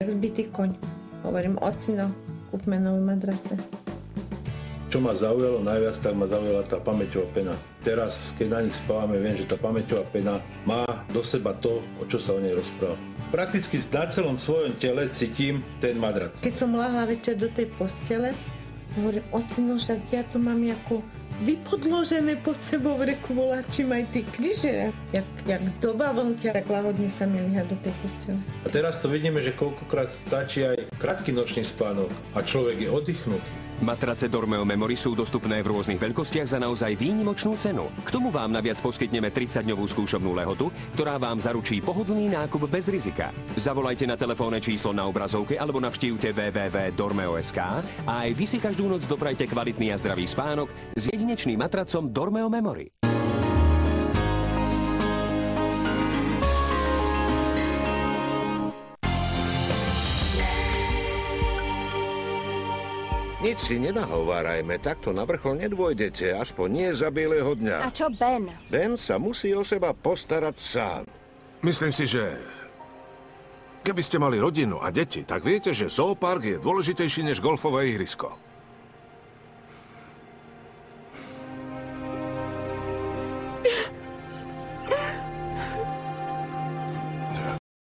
Jak zbytý koň. Hovorím, ocino, kúpme nové madrace. Čo ma zaujalo najviac, tak ma zaujala tá pamäťová pena. Teraz, keď na nich spávame, viem, že tá pamäťová pena má do seba to, o čo sa o nej rozpráva. Prakticky na celom svojom tele cítim ten madrac. Keď som ľahla večer do tej postele, hovorím, ocino, však ja to mám ako vypodložené pod sebou, reku, voláčim aj tie kríže. Jak do bavlnky, tak lahodne sa mi líha do tej postele. A teraz to vidíme, že koľkokrát stačí aj krátky nočný spánok a človek je oddychnutý. Matrace Dormeo Memory sú dostupné v rôznych veľkostiach za naozaj výnimočnú cenu. K tomu vám naviac poskytneme 30-dňovú skúšobnú lehotu, ktorá vám zaručí pohodlný nákup bez rizika. Zavolajte na telefónne číslo na obrazovke alebo navštívte www.dormeo.sk a aj vy si každú noc doprajte kvalitný a zdravý spánok s jedinečným matracom Dormeo Memory. Nič si nenahovárajme, takto na vrchol nedôjdete, aspoň nie za bieleho dňa. A čo Ben? Ben sa musí o seba postarať sám. Myslím si, že keby ste mali rodinu a deti, tak viete, že zoopark je dôležitejší než golfové ihrisko.